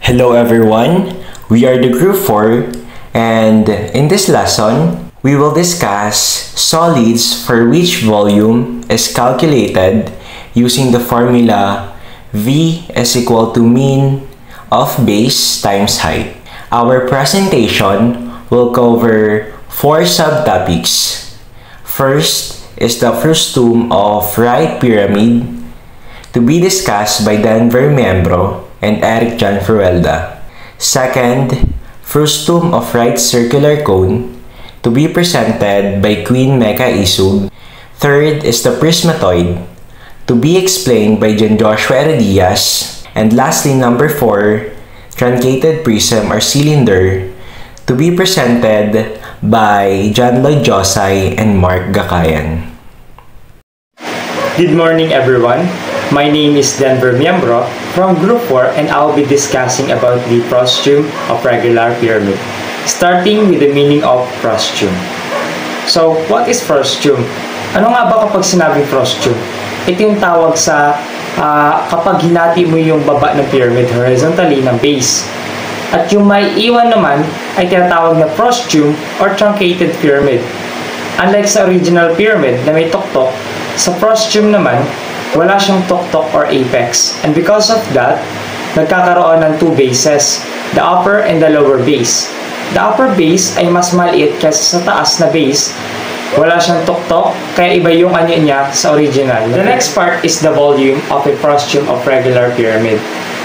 Hello everyone, we are the group 4 and in this lesson, we will discuss solids for which volume is calculated using the formula V is equal to mean of base times height. Our presentation will cover 4 subtopics. First is the frustum of right pyramid to be discussed by Denver Miembro and Eric John Furuelda. Second, frustum of right circular cone to be presented by Queen Mecca Isug. Third is the prismatoid to be explained by John Joshua Heredias. And lastly, number 4, truncated prism or cylinder to be presented by John Lloyd Josai and Mark Gakayan. Good morning everyone. My name is Denver Miembro from Group 4 and I'll be discussing about the frustum of regular pyramid. Starting with the meaning of frustum. So, what is frustum? Ano nga ba kapag sinabing frustum? Ito yung tawag sa kapag hinati mo yung baba ng pyramid horizontally ng base. At yung may iwan naman ay tinatawag na frustum or truncated pyramid. Unlike sa original pyramid na may tuktok, sa frustum naman, wala siyang tuktok or apex. And because of that, nagkakaroon ng 2 bases, the upper and the lower base. The upper base ay mas maliit kaysa sa taas na base. Wala siyang tuktok, kaya iba yung anyo niya sa original. The next part is the volume of a frustum of regular pyramid.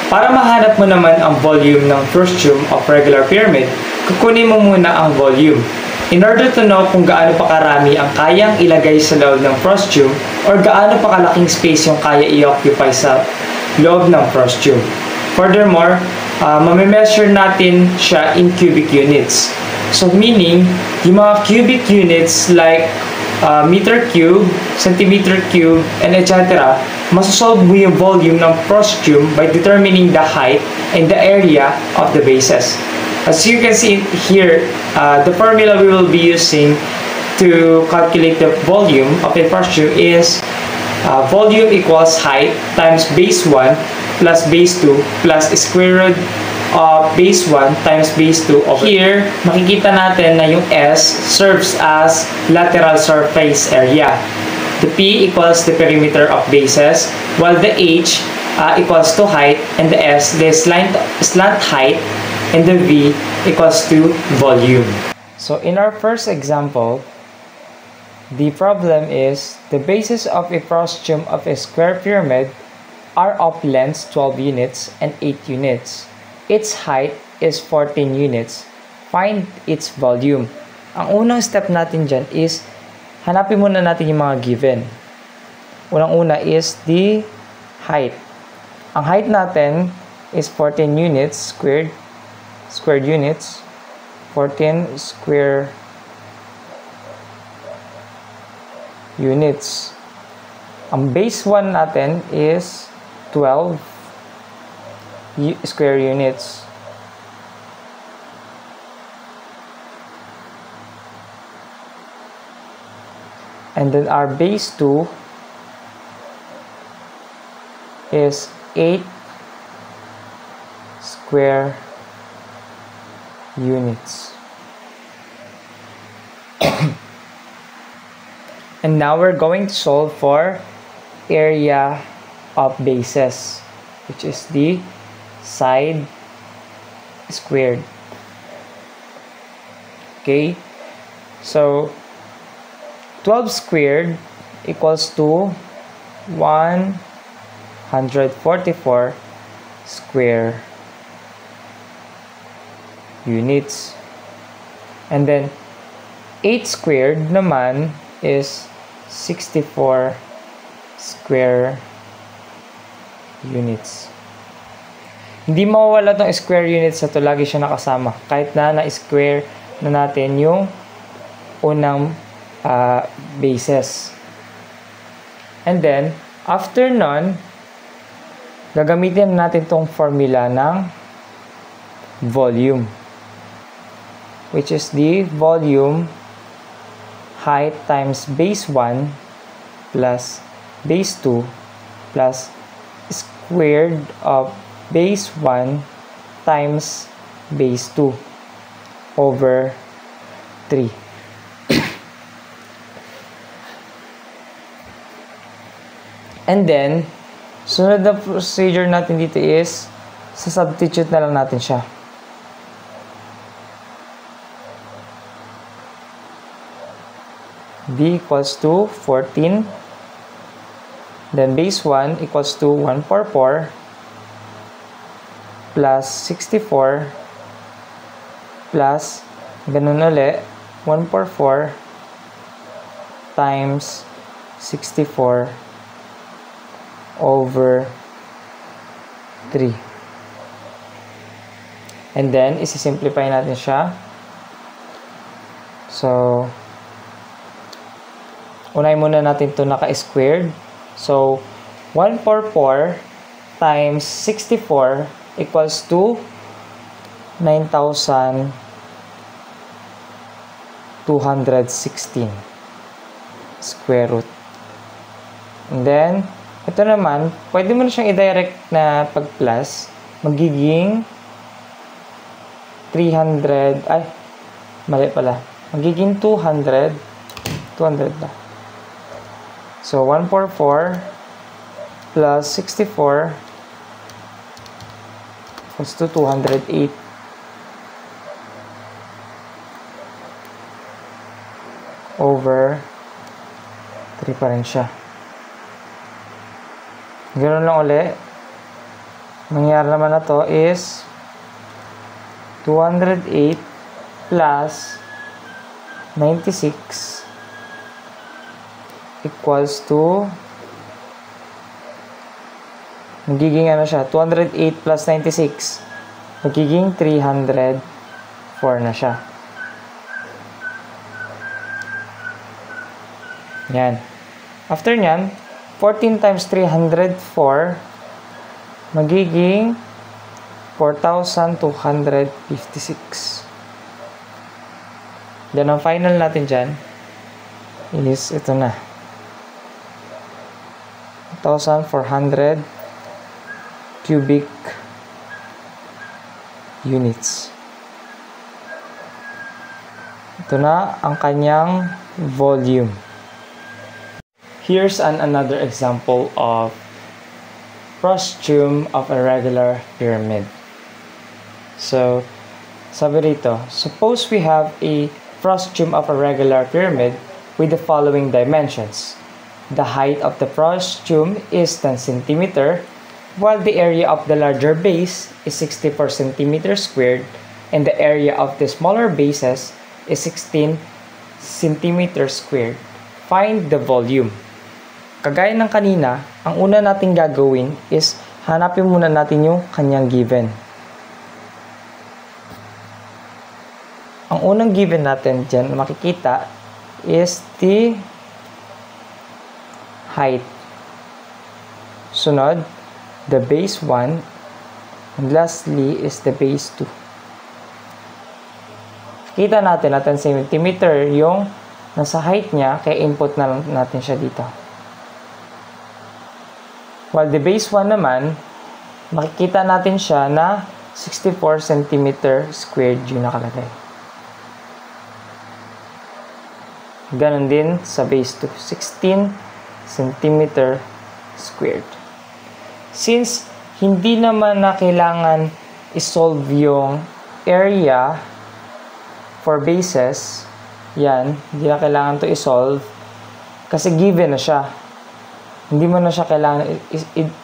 Para mahanap mo naman ang volume ng frustum of regular pyramid, kukunin mo muna ang volume. In order to know kung gaano pa karami ang kayang ilagay sa loob ng frustum or gaano pa kalaking space yung kaya i-occupy sa loob ng frustum. Furthermore, mamimeasure natin siya in cubic units. So meaning, yung mga cubic units like meter cube, centimeter cube, and etc. Masosolve mo yung volume ng frustum by determining the height and the area of the bases. As you can see here, the formula we will be using to calculate the volume of a frustum is volume equals height times base 1 plus base 2 plus square root of base 1 times base 2 over here. Makikita natin na yung S serves as lateral surface area. The P equals the perimeter of bases, while the H equals to height, and the S, the slant height, and the V equals to volume. So in our first example, the problem is the bases of a frustum of a square pyramid are of lengths 12 units and 8 units. Its height is 14 units. Find its volume. Ang unang step natin dyan is hanapin muna natin yung mga given. Unang-una is the height. Ang height natin is 14 units squared units, 14 square units. Ang base 1 natin is 12 square units. And then our base 2 is 8 square units. And now we're going to solve for area of bases, which is the side squared. Okay, so 12 squared equals to 144 square units. And then 8 squared naman is 64 square units. Hindi mawawala tong square units na to, lagi siya nakasama kahit na na-square na natin yung unang bases. And then after nun, gagamitin natin tong formula ng volume, which is the volume height times base 1 plus base 2 plus squared of base 1 times base 2 over 3. And then, sunod na procedure natin dito is, substitute na lang natin siya. B equals to 14. Then base 1 equals to 144 plus 64 plus, ganun uli, 144 times 64 over 3. And then, isi-simplify natin siya. So, unay muna natin ito naka-squared. So, 144 times 64 equals to 9,216 square root. And then, ito naman, pwede mo na siyang i-direct na pag-plus. Magiging 300, ay, mali pala. Magiging 200 ba? So, 144 plus 64 equals to 208 over 3 pa rin siya. Ganoon lang uli. Nangyari naman na to is 208 plus 96 equals to, magiging ano siya, 208 plus 96, magiging 304 na siya. Yan. After nyan, 14 times 304, magiging 4,256. Then, ang final natin dyan is ito na. 1,400 cubic units. Ito na ang kanyang volume. Here's another example of frustum of a regular pyramid. So, sabi rito, suppose we have a frustum of a regular pyramid with the following dimensions. The height of the frustum is 10 cm, while the area of the larger base is 64 cm squared, and the area of the smaller bases is 16 cm squared. Find the volume. Kagaya ng kanina, ang una nating gagawin is hanapin muna natin yung kanyang given. Ang unang given natin dyan na makikita is the height. Sunod, the base 1. And lastly is the base 2. Kita natin na 10 cm yung nasa height niya, kaya input na lang natin siya dito. While the base 1 naman, makikita natin siya na 64 cm squared yung nakalagay. Ganon din sa base 2, 16 cm squared. Since hindi naman na kailangan isolve yung area for bases, yan, hindi na kailangan to isolve kasi given na siya. Hindi mo na siya kailangan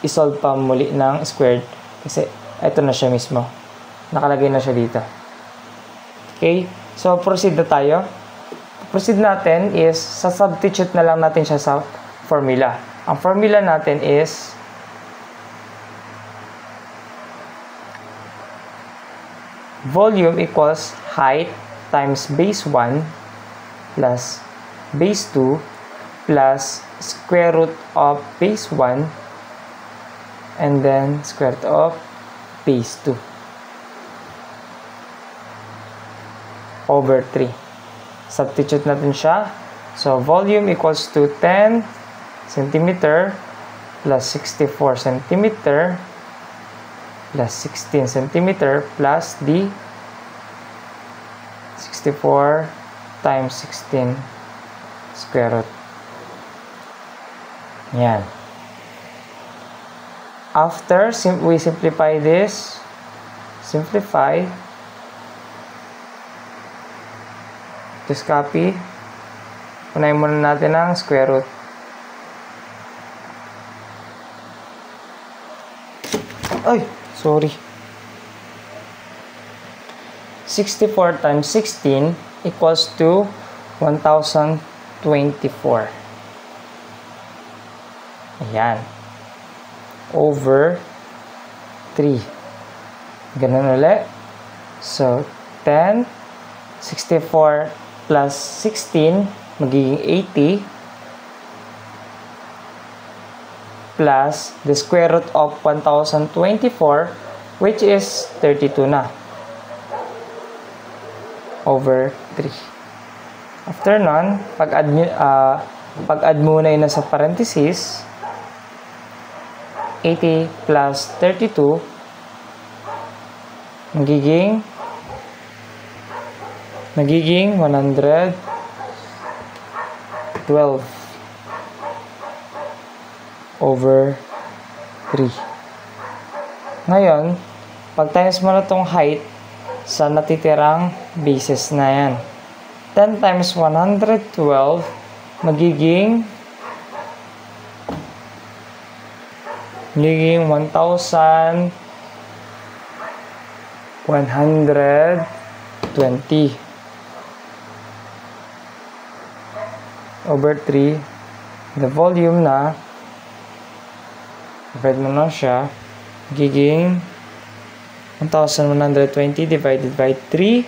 isolve pa muli ng squared kasi ito na siya mismo. Nakalagay na siya dito. Okay? So, proceed na tayo. Proceed natin is, substitute na lang natin siya sa formula. Ang formula natin is volume equals height times base 1 plus base 2 plus square root of base 1 and then square root of base 2 over 3. Substitute natin siya. So, volume equals to 10 cm plus 64 cm plus 16 centimeter plus the 64 times 16 square root. Yan. After we simplify this, just copy. Unahin muna natin ang square root. Ay, sorry. 64 times 16 equals to 1024. Ayan. Over 3. Ganun ulit. So, 10, 64 plus 16, magiging 80, plus the square root of 1024, which is 32 na. Over 3. After nun, pag-add muna yun na sa parenthesis, 80 plus 32, magiging 112 over 3. Ngayon, pag times mo na itong height sa natitirang bases na yan. 10 times 112 magiging 1,120 over 3. The volume na divide mo na siya, magiging 1,120 divided by 3,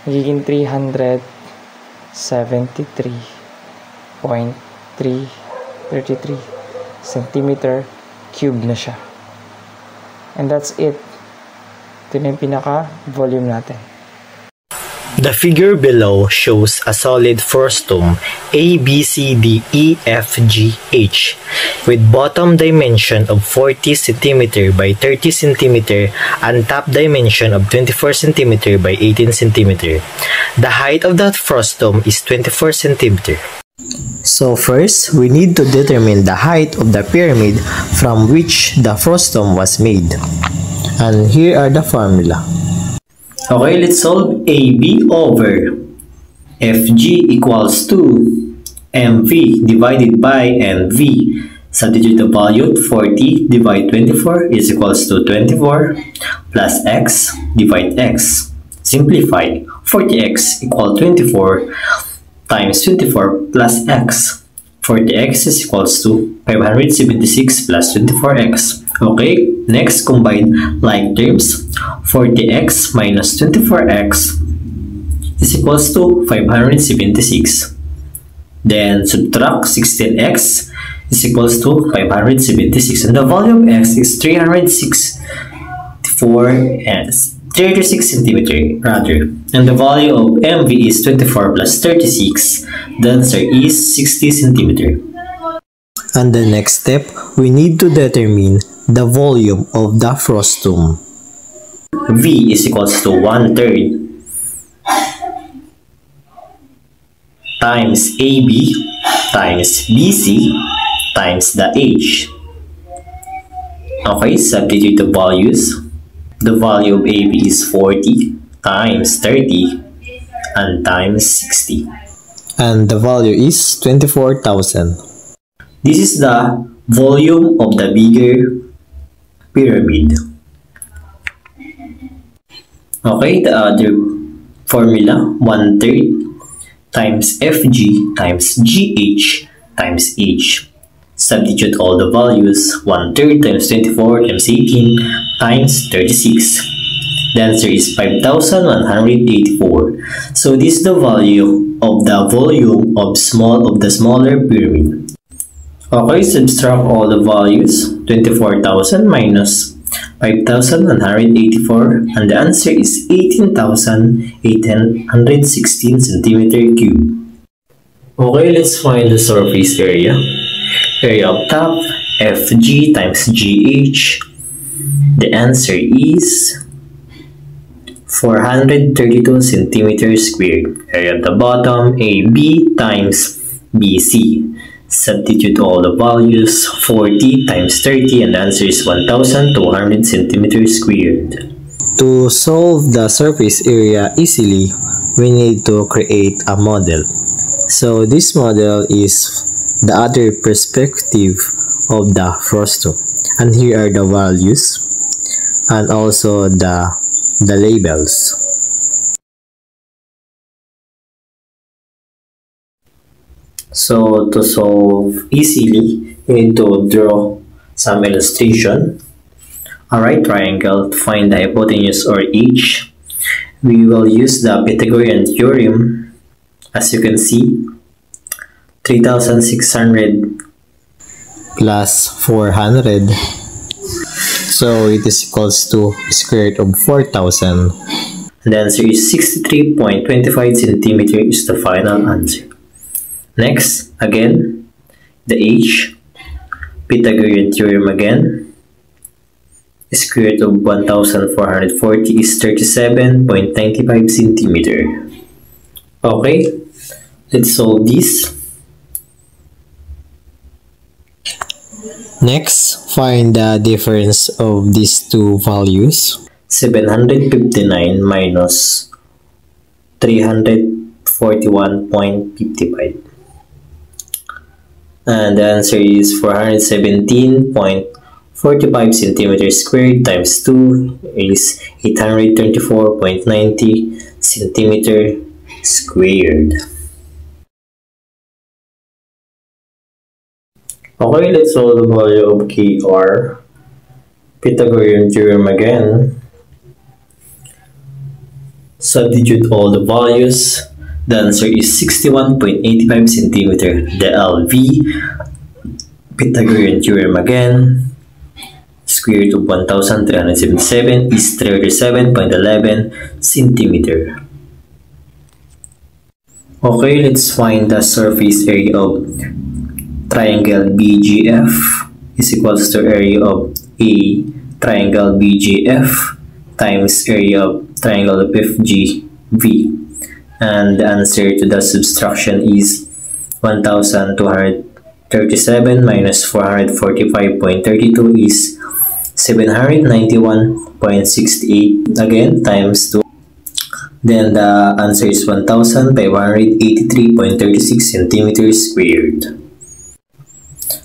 magiging 373.333 centimeter cube na siya. And that's it. Ito na yung pinaka-volume natin. The figure below shows a solid frustum A, B, C, D, E, F, G, H with bottom dimension of 40 cm by 30 cm and top dimension of 24 cm by 18 cm. The height of that frustum is 24 cm. So first, we need to determine the height of the pyramid from which the frustum was made. And here are the formula. Okay, let's solve AB over FG equals to MV divided by NV. Substitute the value 40 divide 24 is equals to 24 plus X divide X. Simplify 40X equal 24 times 24 plus X. 40X is equals to 576 plus 24X. Okay, next combine like terms. 40x minus 24x is equals to 576. Then subtract 16x is equals to 576. And the value of x is 36 centimeter rather. And the value of MV is 24 plus 36. The answer is 60 centimeter. And the next step, we need to determine the volume of the frustum. V is equals to 1/3 times AB times BC times the H. Okay, substitute the values. The value of AB is 40 times 30 and times 60. And the value is 24,000. This is the volume of the bigger pyramid. Okay, the other formula, 1/3 times FG times GH times H. Substitute all the values, 1/3 times 24 times 18 times 36. The answer is 5,184. So this is the value of the volume of the smaller pyramid. Okay, subtract all the values, 24,000 minus 5,184, and the answer is 18,816 centimeter cube. Okay, let's find the surface area. Area of top, FG times GH The answer is 432 centimeters squared. Area at the bottom, AB times BC. Substitute all the values, 40 times 30, and the answer is 1,200 centimeters squared. To solve the surface area easily, we need to create a model. So this model is the other perspective of the frustum. And here are the values and also the labels. So to solve easily, you need to draw some illustration. A right triangle, to find the hypotenuse or h, we will use the Pythagorean theorem. As you can see, 3,600 plus 400, so it is equals to square root of 4,000. The answer is 63.25 centimeter is the final answer. Next, again, the h, Pythagorean theorem again. Square root of 1,440 is 37.95 centimeter. Okay, let's solve this. Next, find the difference of these two values. 759 minus 341.55. And the answer is 417.45 centimeters squared times 2 is 824.90 centimeter squared. Okay, let's solve the value of KR. Pythagorean theorem again. Substitute all the values. The answer is 61.85 centimeter. The LV, Pythagorean theorem again. Square root of 1,377 is 37.11 centimeter. Okay, let's find the surface area of triangle BGF is equals to area of a triangle BGF times area of triangle FGV. And the answer to the subtraction is 1,237 minus 445.32 is 791.68 again times 2. Then the answer is 1,583.36 centimeters squared.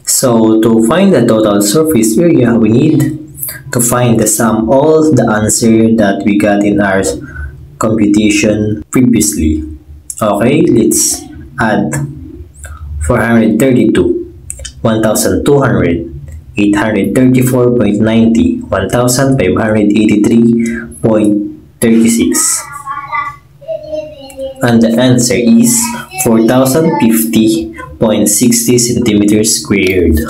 So to find the total surface area, we need to find the sum all the answer that we got in our computation previously. Okay, let's add 432, 1,200, 834.90, 1,583.36. And the answer is 4,050.60 centimeters squared.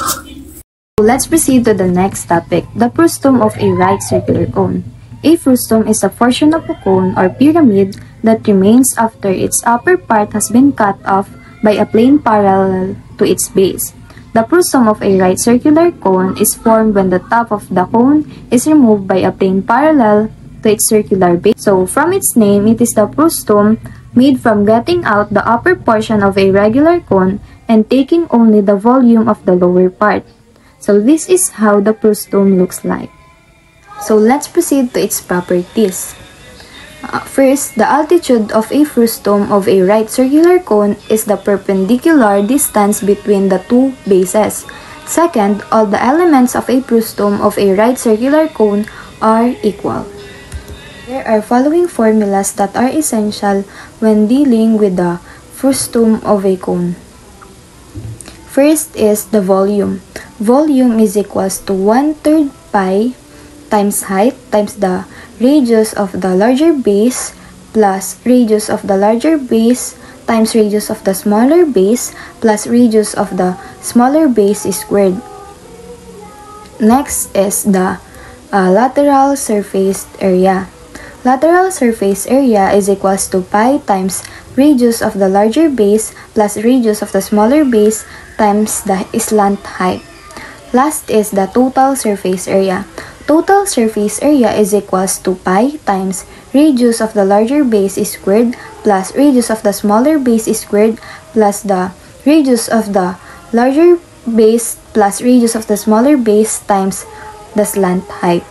Let's proceed to the next topic, the frustum of a right circular cone. A frustum is a portion of a cone or pyramid that remains after its upper part has been cut off by a plane parallel to its base. The frustum of a right circular cone is formed when the top of the cone is removed by a plane parallel to its circular base. So from its name, it is the frustum made from getting out the upper portion of a regular cone and taking only the volume of the lower part. So this is how the frustum looks like. So let's proceed to its properties. First, the altitude of a frustum of a right circular cone is the perpendicular distance between the two bases. Second, all the elements of a frustum of a right circular cone are equal. There are following formulas that are essential when dealing with the frustum of a cone. First is the volume. Volume is equals to 1/3 pi times height times the radius of the larger base plus radius of the larger base times radius of the smaller base plus radius of the smaller base squared. Next is the lateral surface area. Lateral surface area is equals to pi times radius of the larger base plus radius of the smaller base times the slant height. Last is the total surface area. Total surface area is equals to pi times radius of the larger base is squared plus radius of the smaller base is squared plus the radius of the larger base plus radius of the smaller base times the slant height.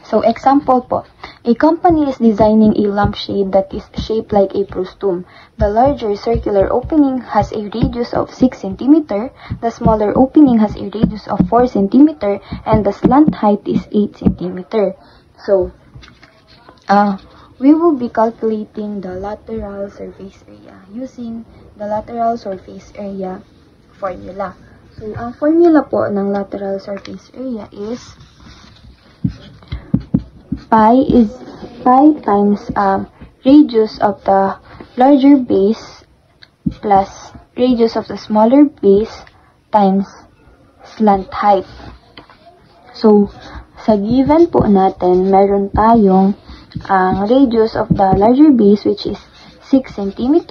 So, example po, a company is designing a lampshade that is shaped like a frustum. The larger circular opening has a radius of 6 cm, the smaller opening has a radius of 4 cm, and the slant height is 8 cm. So, we will be calculating the lateral surface area using the lateral surface area formula. So, ang formula po ng lateral surface area is pi times radius of the larger base plus radius of the smaller base times slant height. So, sa given po natin, meron tayong radius of the larger base which is 6 cm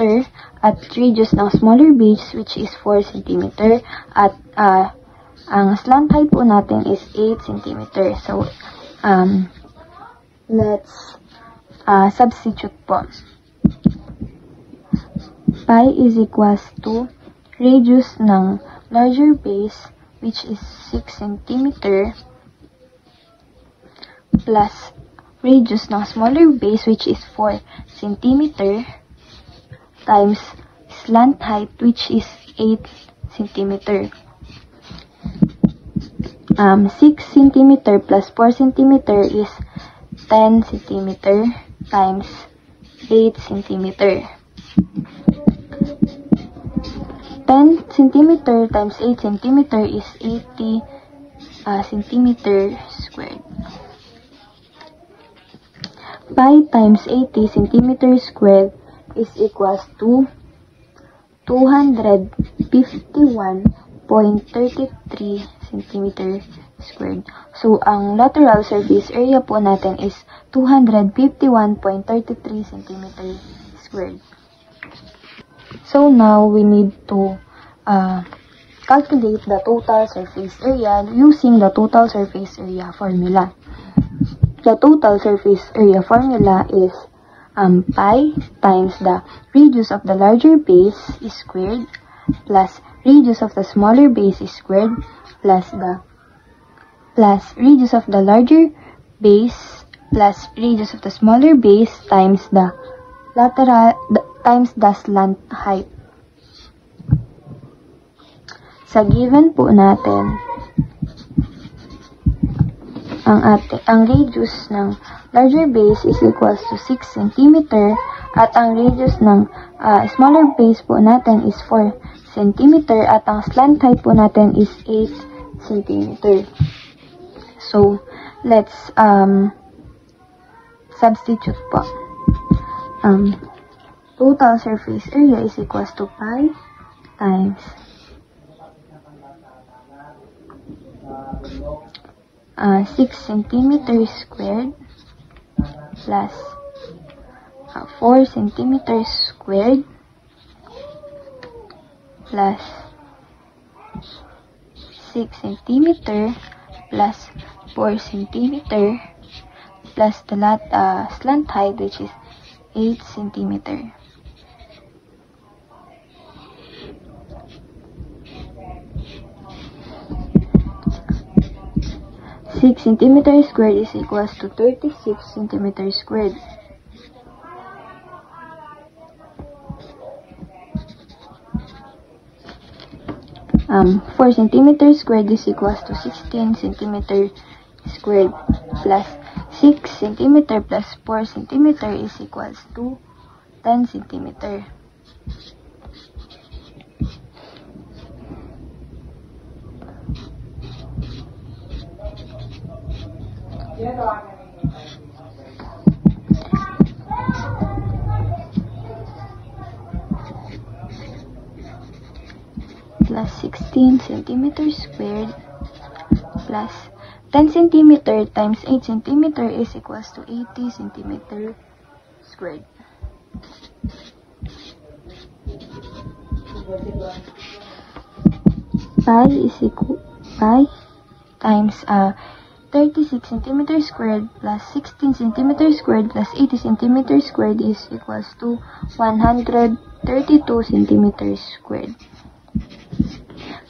at radius ng smaller base which is 4 cm at ang slant height po natin is 8 cm. So, let's substitute po. Pi is equals to radius ng larger base which is 6 cm plus radius ng smaller base which is 4 cm times slant height which is 8 cm. 6 cm plus 4 cm is 10 cm times 8 cm. 10 cm times 8 cm is 80 cm squared. Pi times 80 cm squared is equals to 251.33 cm squared. So, ang lateral surface area po natin is 251.33 cm squared. So, now we need to calculate the total surface area using the total surface area formula. The total surface area formula is pi times the radius of the larger base is squared plus radius of the smaller base is squared plus radius of the larger base plus radius of the smaller base times the slant height. Sa given po natin, ang radius ng larger base is equals to 6 cm at ang radius ng smaller base po natin is 4 cm at ang slant height po natin is 8 cm. So, let's substitute po. Total surface area is equals to pi times 6 cm squared plus 4 cm squared plus 6 cm plus 4 cm plus the slant height which is 8 cm. Six centimeter squared is equals to 36 centimeter squared. Um, 4 centimeter squared is equals to 16 centimeter squared plus 6 centimeter plus 4 centimeter is equals to 10 centimeter. Plus 16 centimeters squared plus 10 centimeter times 8 centimeter is equals to 80 centimeter squared. Pi times 36 centimeter squared plus 16 centimeter squared plus 80 centimeter squared is equals to 132 centimeters squared.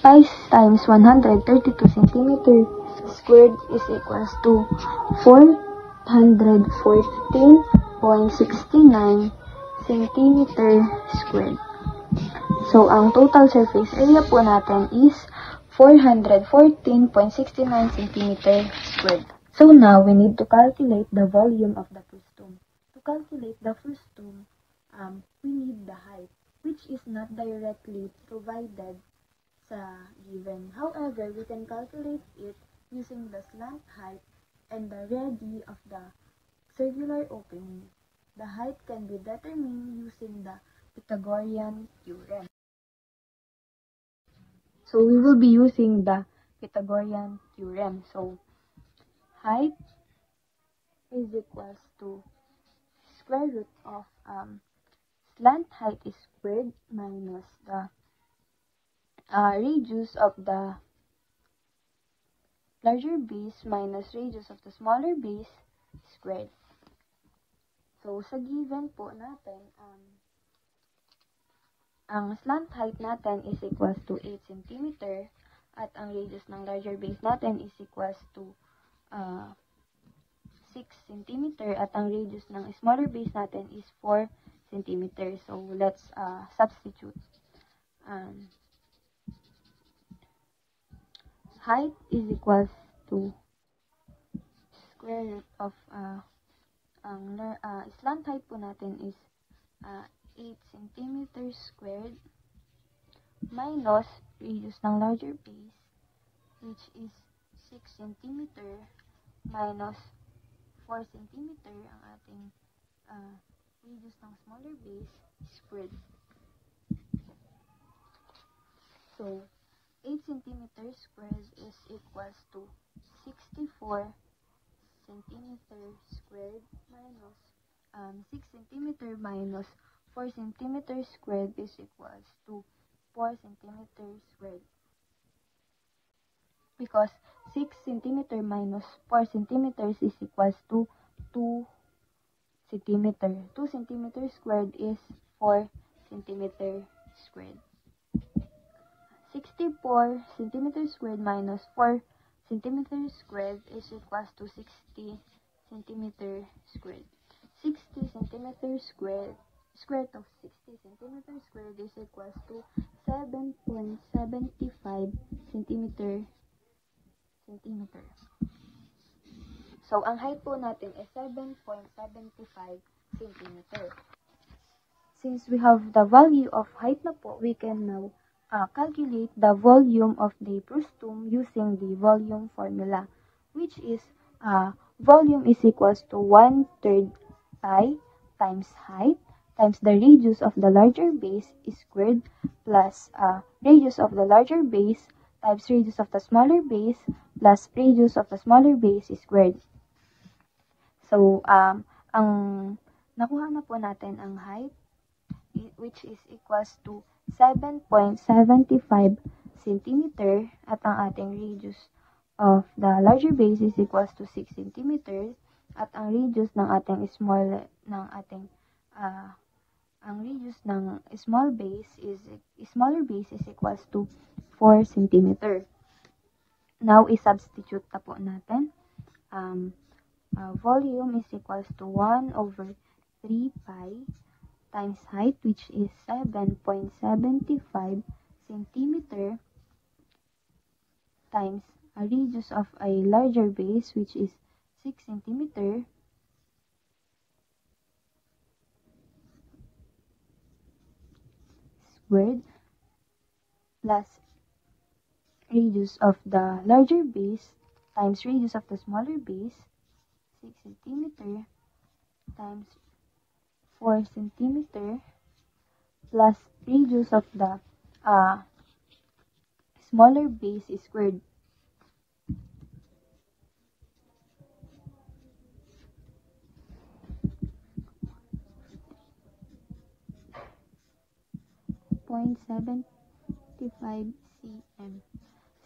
Pi times 132 centimeter squared is equals to 414.69 centimeter squared. So, ang total surface area po natin is 414.69 centimeter squared. So, now we need to calculate the volume of the frustum. To calculate the frustum, we need the height, which is not directly provided sa given. However, we can calculate it using the slant height and the radii of the circular opening. The height can be determined using the Pythagorean theorem. So, we will be using the Pythagorean theorem. So, height is equals to square root of slant height is squared minus the radius of the larger base minus radius of the smaller base squared. So, sa given po natin, ang slant height natin is equals to 8 cm at ang radius ng larger base natin is equals to 6 cm at ang radius ng smaller base natin is 4 cm. So, let's substitute. Height is equals to square root of ang slant height po natin is 8 cm squared minus radius ng larger base, which is 6 cm minus 4 cm ang ating radius ng smaller base squared. So, 8 cm squared is equals to 64 cm squared minus 6 cm minus 4 cm squared is equals to 4 cm squared. Because 6 cm minus 4 cm is equals to 2 cm. 2 cm squared is 4 cm squared. 64 cm squared minus 4 cm squared is equals to 60 cm squared. 60 cm squared, square root of 60 cm squared is equals to 7.75 centimeter. So, ang height po natin is 7.75 centimeter. Since we have the value of height na po, we can now calculate the volume of the frustum using the volume formula, which is volume is equals to 1/3 pi times height times the radius of the larger base is squared plus radius of the larger base times radius of the smaller base plus radius of the smaller base is squared. So, ang nakuha na po natin ang height, which is equals to 7.75 cm at ang ating radius of the larger base is equals to 6 cm at ang radius ng ating small smaller base is equals to 4 cm. Now, i-substitute na po natin. Volume is equals to 1/3 pi times height, which is 7.75 cm times a radius of a larger base, which is 6 cm squared plus radius of the larger base times radius of the smaller base, 6 cm times 4 cm plus radius of the smaller base is squared. cm.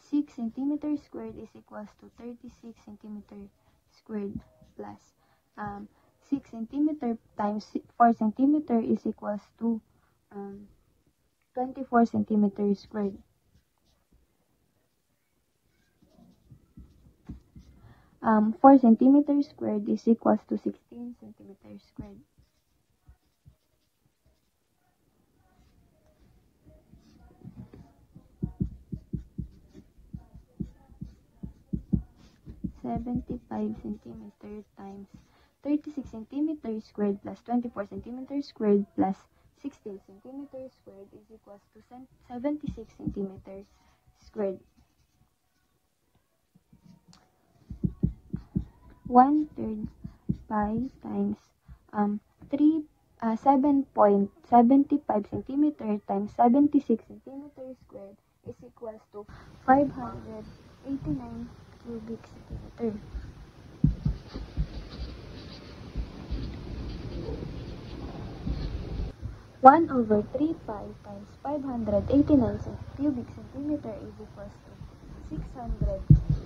6 centimeters squared is equals to 36 centimeters squared plus 6 centimeter times 4 centimeter is equals to 24 centimeters squared. 4 centimeters squared is equals to 16 centimeters squared. (75 centimeters times 36 centimeters squared plus 24 centimeters squared plus 16 centimeters squared is equals to 76 centimeters squared. 1/3 pi times 7.75 centimeter times 76 centimeters squared is equals to 589 cubic centimeter. One over 3 pi times 589 cubic centimeter is equals to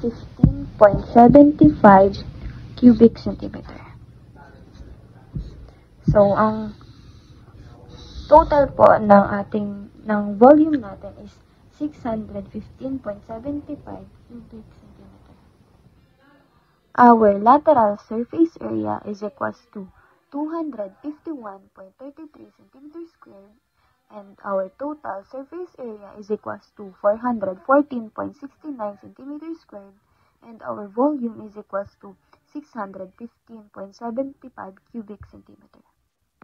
615.75 cubic centimeter. So, ang total po ng volume natin is 615.75 cubic centimeter. Our lateral surface area is equals to 251.33 centimeters squared, and our total surface area is equals to 414.69 centimeters squared, and our volume is equals to 615.75 cubic centimeter.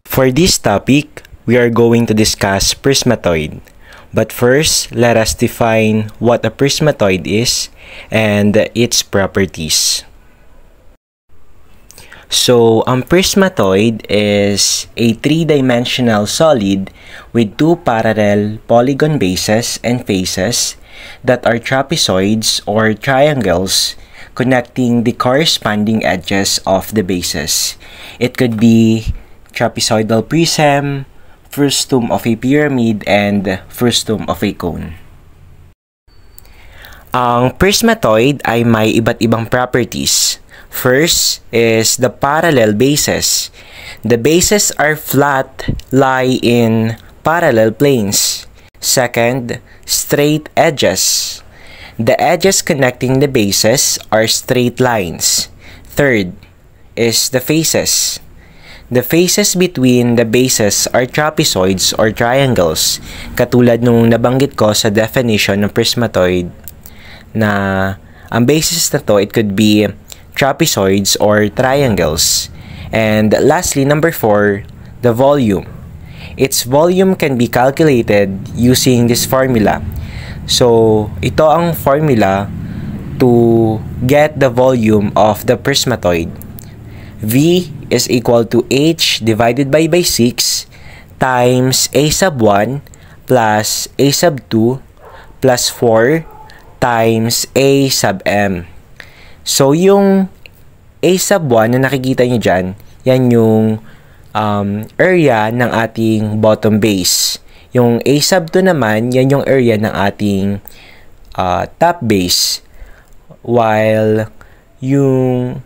For this topic, we are going to discuss prismatoid. But first, let us define what a prismatoid is and its properties. So, a prismatoid is a three-dimensional solid with two parallel polygon bases and faces that are trapezoids or triangles connecting the corresponding edges of the bases. It could be trapezoidal prism, frustum of a pyramid, and frustum of a cone. Ang prismatoid ay may iba't ibang properties. First is the parallel bases. The bases are flat, lie in parallel planes. Second, straight edges. The edges connecting the bases are straight lines. Third is the faces. The faces between the bases are trapezoids or triangles, katulad nung nabanggit ko sa definition ng prismatoid na ang bases na to, it could be trapezoids or triangles. And lastly, number 4, the volume. Its volume can be calculated using this formula. So, ito ang formula to get the volume of the prismatoid. V is equal to H divided by 6 times A sub 1 plus A sub 2 plus 4 times A sub M. So, yung A sub 1 na nakikita nyo dyan, yan yung area ng ating bottom base. Yung A sub 2 naman, yan yung area ng ating top base. While yung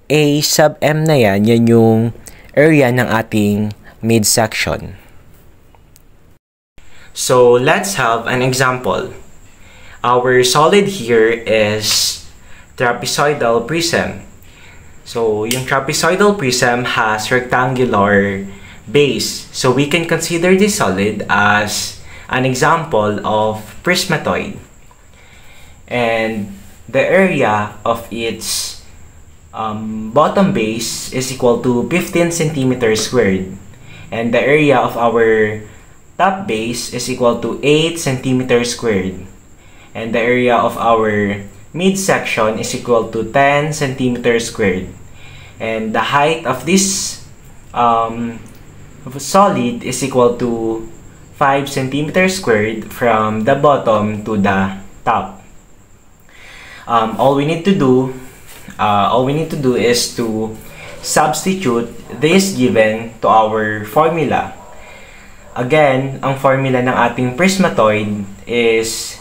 A sub M na yan, yan yung area ng ating midsection. So, let's have an example. Our solid here is trapezoidal prism. So, yung trapezoidal prism has rectangular base. So, we can consider this solid as an example of prismatoid. And the area of its bottom base is equal to 15 centimeters squared. And the area of our top base is equal to 8 centimeters squared. And the area of our midsection is equal to 10 centimeters squared. And the height of this solid is equal to 5 centimeters squared from the bottom to the top. All we need to do is to substitute this given to our formula. Again, ang formula ng ating prismatoid is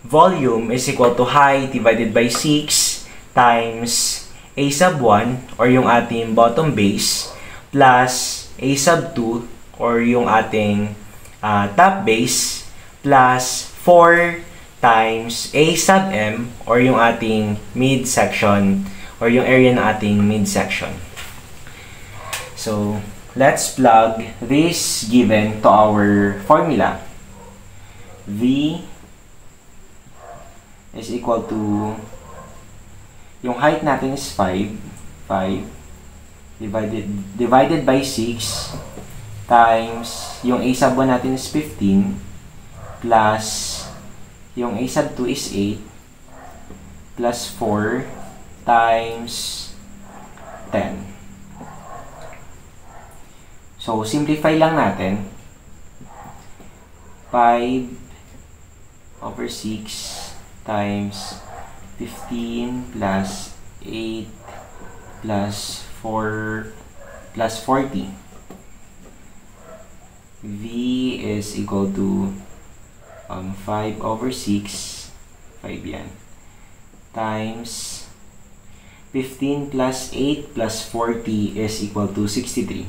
volume is equal to height divided by 6 times a sub 1 or yung ating bottom base plus a sub 2 or yung ating top base plus 4 times a sub m or yung ating midsection or yung area ng ating midsection. So, let's plug this given to our formula. V is equal to, yung height natin is 5 divided by 6 times yung a sub 1 natin is 15 plus yung a sub 2 is 8 plus 4 times 10. So, simplify lang natin. 5 over 6 times 15 plus 8 plus 4 plus 40. V is equal to 5 over 6, 5 yan, times 15 plus 8 plus 40 is equal to 63.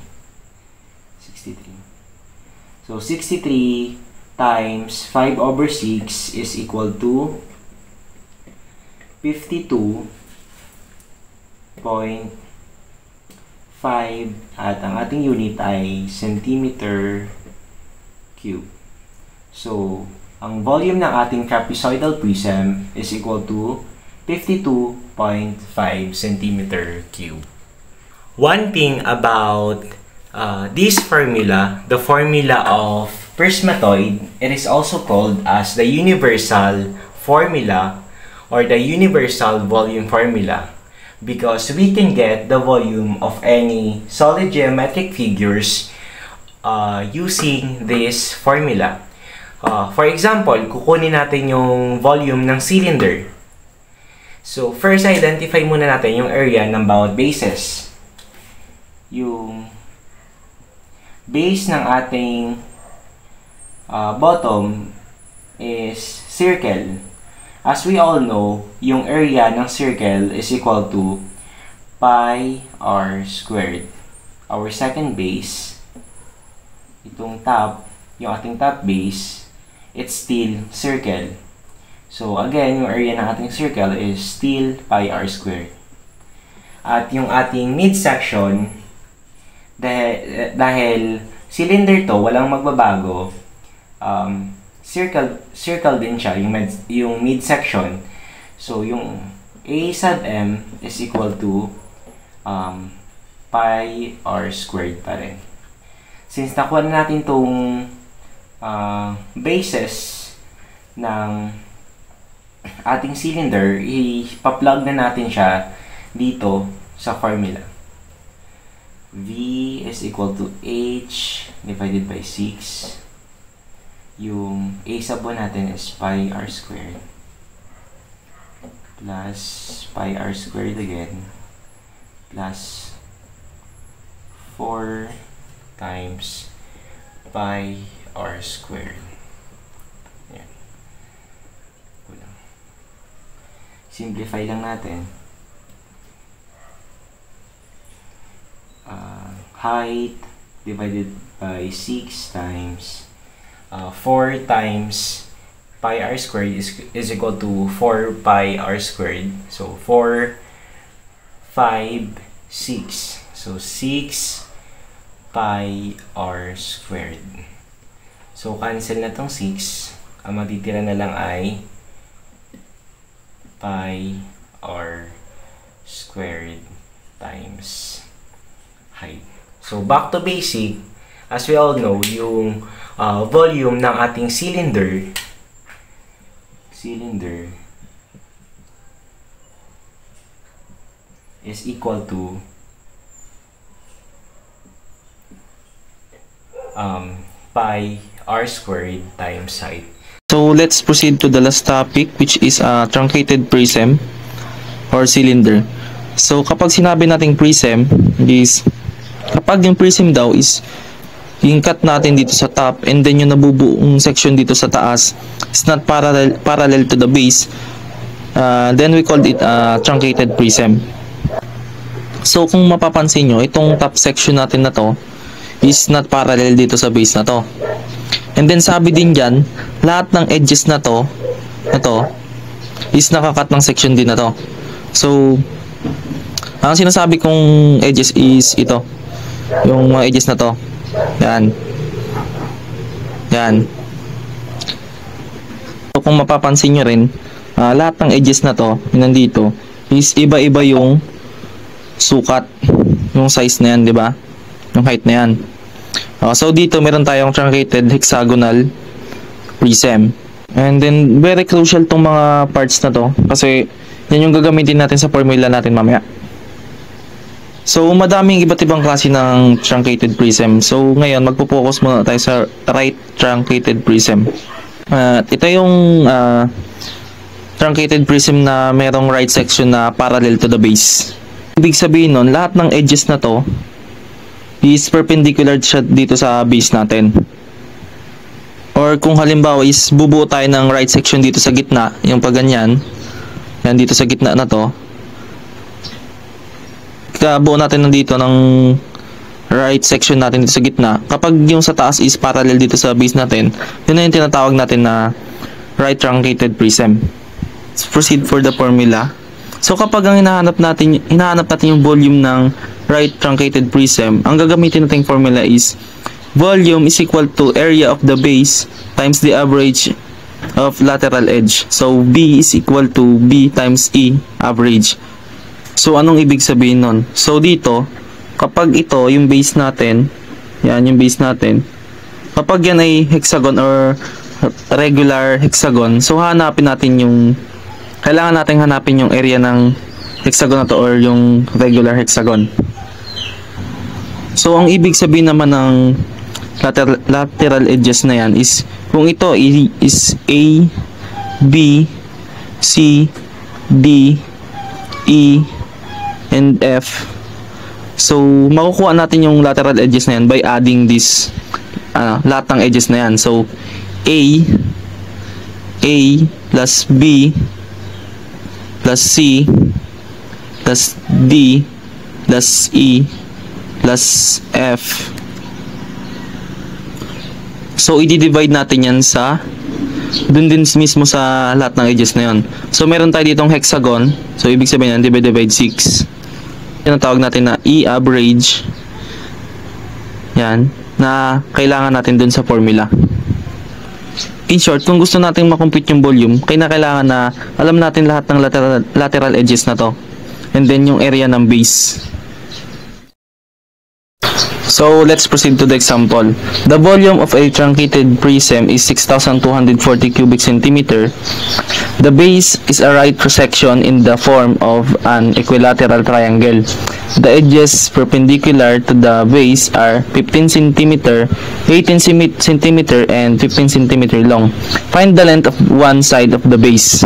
So, 63 times 5 over 6 is equal to 52.5 at ang ating unit ay centimeter cube. So, ang volume ng ating trapezoidal prism is equal to 52.5 centimeter cube. One thing about this formula, the formula of prismatoid, it is also called as the universal formula or the universal volume formula because we can get the volume of any solid geometric figures using this formula. For example, kukunin natin yung volume ng cylinder. So, first identify muna natin yung area ng bawat bases. Yung base ng ating bottom is circle. As we all know, yung area ng circle is equal to pi r squared. Our second base, itong top, yung ating top base, it's still circle. So again, yung area ng ating circle is still pi r squared. At yung ating midsection, dahil cylinder to, walang magbabago, circle din siya, yung midsection. So, yung a sub m is equal to pi r squared pa rin. Since nakuha na natin itong bases ng ating cylinder, ipa-plug na natin siya dito sa formula. V is equal to h divided by 6. Yung a sub 1 natin is pi r squared plus pi r squared again plus 4 times pi r squared. Yan. Simplify lang natin. Height divided by 6 times 4 times pi r squared is equal to 4 pi r squared. So 4, 5, 6. So 6 pi r squared. So cancel na tong 6. Ang matitira na lang ay pi r squared times height. So, back to basic, as we all know, yung volume ng ating cylinder is equal to pi r squared times height. So let's proceed to the last topic, which is a truncated prism or cylinder. So kapag sinabi nating prism is kapag yung prism daw is yung cut natin dito sa top and then yung nabubuong section dito sa taas is not parallel to the base, then we called it truncated prism. So kung mapapansin nyo, itong top section natin na to is not parallel dito sa base na to. And then sabi din dyan, lahat ng edges na to is nakakat ng section din na to. So ang sinasabi kong edges is ito, yung mga edges na to. Yan. So kung mapapansin nyo rin, lahat ng edges na to, yung nandito, is iba-iba yung sukat, yung size na yan, di ba? Yung height na yan. So dito meron tayong truncated hexagonal prism. And then very crucial tong mga parts na to kasi yan yung gagamitin natin sa formula natin mamaya. So madaming iba't ibang klase ng truncated prism. So ngayon magpo-focus muna tayo sa right truncated prism. Ito yung truncated prism na merong right section na parallel to the base. Ibig sabihin nun, lahat ng edges na to is perpendicular siya dito sa base natin. Or kung halimbawa is bubuo tayo ng right section dito sa gitna, yung pag ganyan, yan dito sa gitna na to, buo natin nandito ng right section natin dito sa gitna. Kapag yung sa taas is parallel dito sa base natin, yun na yung tinatawag natin na right truncated prism. Let's proceed for the formula. So kapag ang hinahanap natin yung volume ng right truncated prism, ang gagamitin nating formula is volume is equal to area of the base times the average of lateral edge. So B is equal to B times E average. So anong ibig sabihin nun? So dito, kapag ito yung base natin, yan yung base natin, kapag yan ay hexagon or regular hexagon, so kailangan natin hanapin yung area ng hexagon na to or yung regular hexagon. So ang ibig sabihin naman ng lateral edges na yan is kung ito is A, B, C, D, E, and F. So makukuha natin yung lateral edges na yan by adding this lahat ng edges na yan. So A plus B plus C plus D plus E plus F. So i-divide natin yan sa dun din mismo sa lahat ng edges na yon. So meron tayo ditong hexagon. So ibig sabihin yan divide 6. Yan ang tawag natin na E average. Yan na kailangan natin dun sa formula. In short, kung gusto natin makompute yung volume, kailangan na alam natin lahat ng lateral edges na to. And then yung area ng base. So let's proceed to the example. The volume of a truncated prism is 6,240 cubic centimeter. The base is a right cross-section in the form of an equilateral triangle. The edges perpendicular to the base are 15 cm, 18 cm, and 15 cm long. Find the length of one side of the base.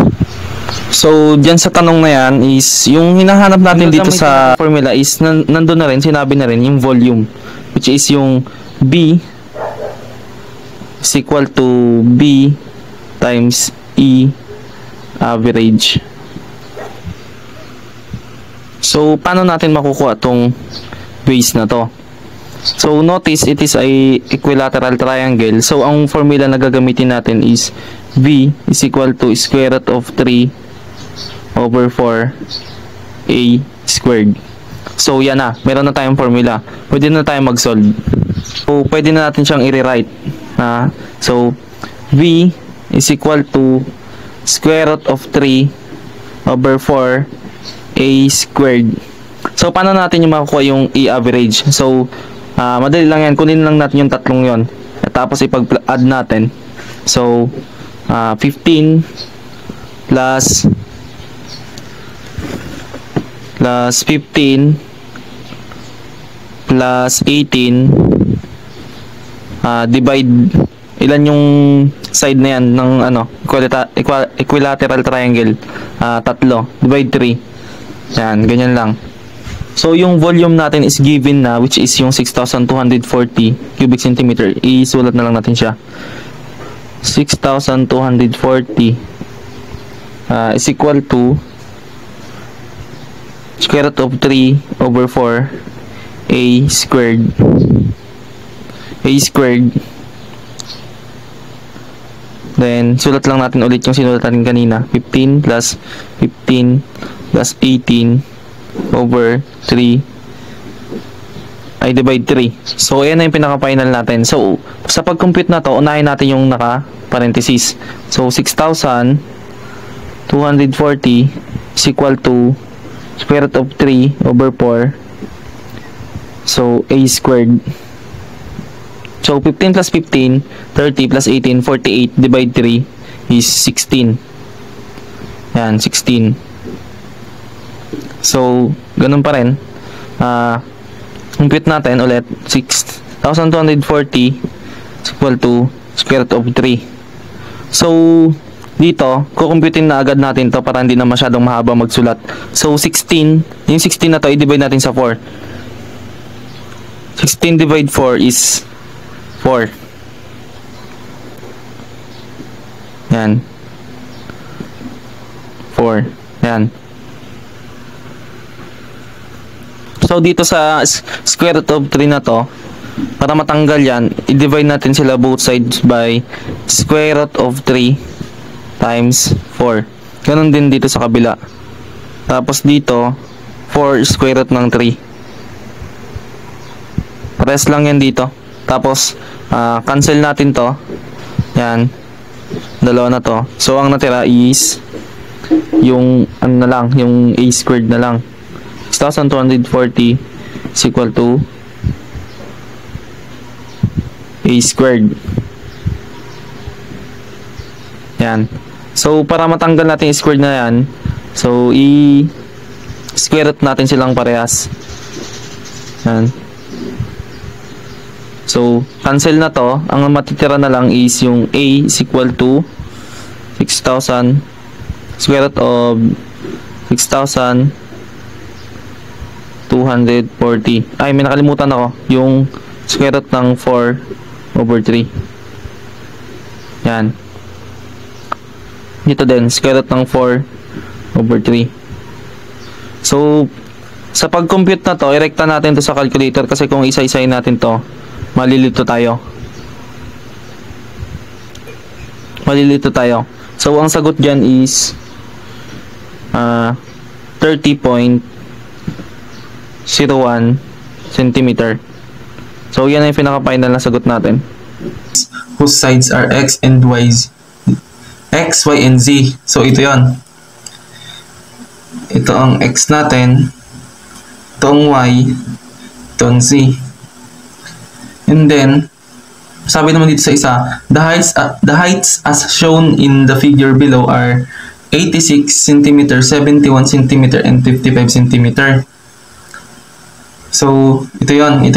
So, dyan sa tanong na yan is, yung hinahanap natin dito sa formula is, nandun na rin, sinabi na rin, yung volume. Which is yung B is equal to B times E average. So, paano natin makukuha tong base na to? So, notice it is a equilateral triangle. So, ang formula na gagamitin natin is V is equal to square root of 3 over 4 A squared. So, yan na. Meron na tayong formula. Pwede na tayong mag-solve. So, pwede na natin siyang i-rewrite. So, V is equal to square root of 3 over 4 A squared. So, paano natin yung makukuha yung E average? So, madali lang yan. Kunin lang natin yung tatlong yon. At tapos ipag-add natin. So, 15 plus 15 plus 18 divide ilan yung side na yan ng equilateral triangle, tatlo, divide 3. Yan, ganyan lang. So, yung volume natin is given na, which is yung 6,240 cubic centimeter. Isulat na lang natin siya. 6,240 is equal to square root of 3 over 4 a squared. Then, sulat lang natin ulit yung sinulat natin kanina. 15 plus 18 over 3 ay divide 3. So, ayan na yung pinaka-final natin. So, sa pag-compute na to, unahin natin yung naka-parenthesis. So, 6,240 is equal to square root of 3 over 4. So, a squared. So, 15 plus 15, 30 plus 18, 48 divide 3 is 16. Yan, 16. So, ganun pa rin. Compute natin ulit. 6,240 is equal to square root of 3. So, dito, kukumputin na agad natin to para hindi na masyadong mahaba magsulat. So, 16. Yung 16 na to, i-divide natin sa 4. 16 divide 4 is 4. Yan. 4. Yan. So, dito sa square root of 3 na to, para matanggal yan, i-divide natin sila both sides by square root of 3 times 4. Ganon din dito sa kabila. Tapos dito, 4 square root ng 3. Rest lang yan dito. Tapos, cancel natin to. Yan. Dalawa na to. So, ang natira is yung, ano na lang, yung a squared na lang. 6,240 is equal to a squared. Yan. So, para matanggal natin yung squared na yan, so, i-square root natin silang parehas. Yan. So, cancel na to. Ang matitira na lang is yung a is equal to 6,000 square root of 6,240. Ay, may nakalimutan ako. Yung square root ng 4 over 3. Yan. Dito din, square root ng 4 over 3. So, sa pag-compute na to, irekta natin to sa calculator kasi kung isa-isahin natin to, malilito tayo. So, ang sagot dyan is 30.01 cm. So, yan ang pinaka-final na sagot natin. Whose sides are x and y. X, y, and z. So, ito yon. Ito ang x natin. Ito ang y. Ito ang z. And then, sabi naman dito sa isa, the heights as shown in the figure below are 86 cm, 71 cm, and 55 cm. So, ito yon,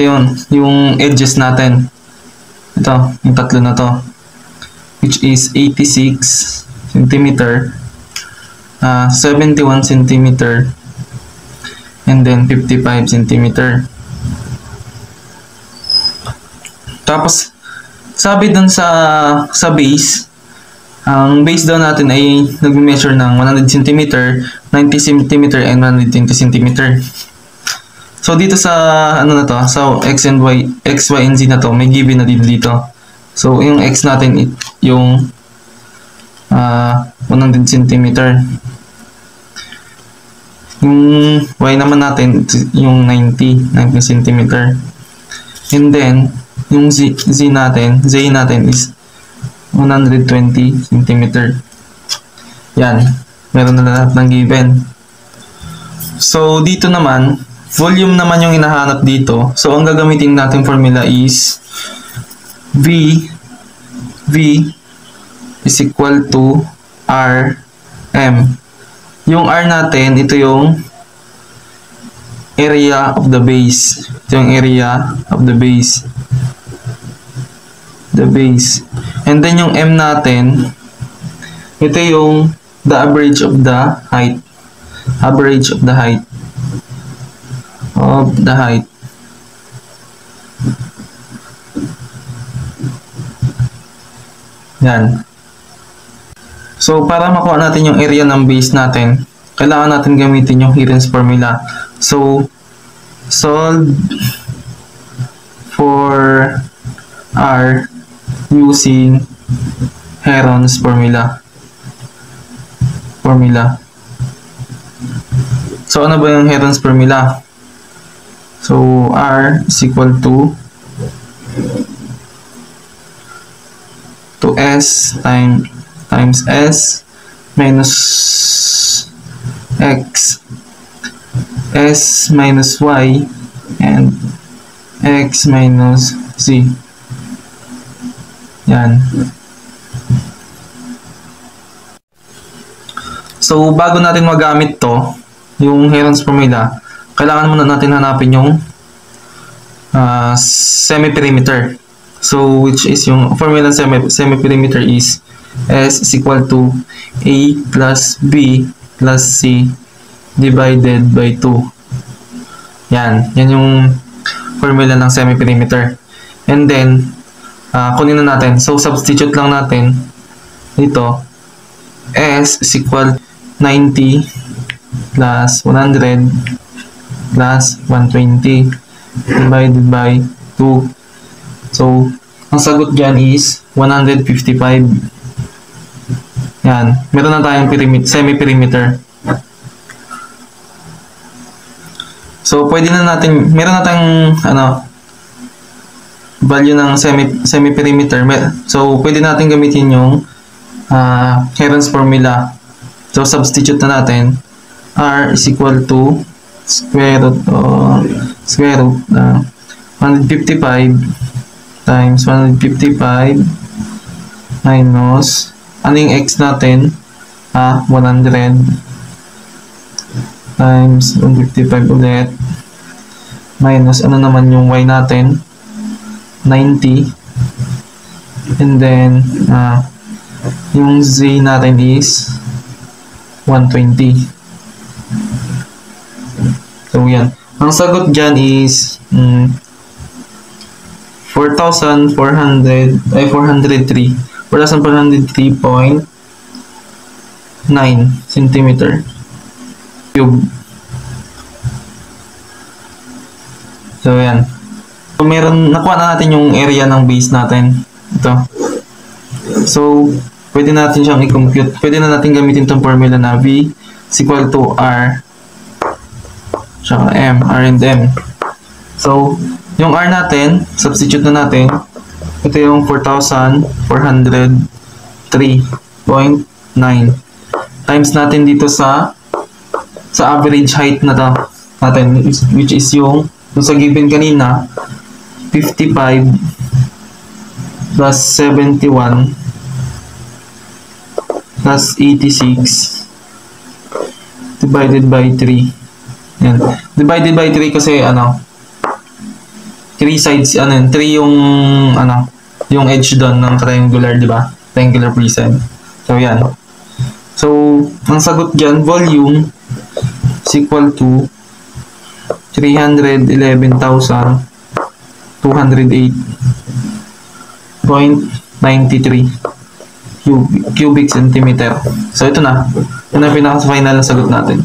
yung edges natin. Ito, yung tatlo na to. Which is 86 cm, 71 cm, and then 55 cm. Tapos, sabi dun sa base, ang base daw natin ay nag-measure ng 100 cm, 90 cm, and 120 cm. So, dito sa, ano na to, sa x, y, and z na to, may given na dito. So, yung x natin, yung 100 cm. Yung y naman natin, yung 90 cm. And then, yung z natin is 120 cm. Yan. Meron na lahat ng given. So, dito naman, volume naman yung hinahanap dito. So, ang gagamitin natin formula is V is equal to RM. Yung R natin, ito yung area of the base. Ito yung area of the base. And then yung M natin, ito yung the average of the height. of the height. Yan. So, para makuha natin yung area ng base natin, kailangan natin gamitin yung Heron's formula. So, solve for R using Heron's formula. So, ano ba yung Heron's formula? So, R is equal to S times S minus X, S minus Y, and X minus Z. Yan. So, bago natin magamit to, yung Heron's formula, kailangan muna natin hanapin yung semi-perimeter. So, which is yung formula ng semi-perimeter is S is equal to A plus B plus C divided by 2. Yan. Yan yung formula ng semi-perimeter. And then, kunin na natin. So, substitute lang natin dito. S is equal 90 plus 100 plus 120 divided by 2. So, ang sagot dyan is 155. Yan. Meron na tayong semi-perimeter. So, pwede na natin, meron na tayong value ng semi-perimeter. So, pwede natin gamitin yung Heron's formula. So, substitute na natin. R is equal to square root 155 times 155 minus, ano yung X natin? 100 times 155 ulit minus, ano naman yung Y natin? 90. And then, yung Z natin is 120. So, yan. Ang sagot dyan is 403.9 centimeter cube. So, yan. So, nakuha na natin yung area ng base natin. Ito. So, pwede natin siyang i-compute. Pwede na natin gamitin itong formula na V is equal to R tsaka M, R and M. So, yung R natin, substitute na natin. Ito yung 4,403.9 times natin dito sa average height na to natin, which is yung sa given kanina, 55 plus 71 plus 86 divided by 3. Yan. Divided by 3 kasi 3 sides, 3 yung edge doon ng triangular, di ba? Triangular prism. So, yan. So, ang sagot dyan, volume is equal to 311,208.93 cubic centimeter. So, ito na. Ito na pinaka-final na sagot natin.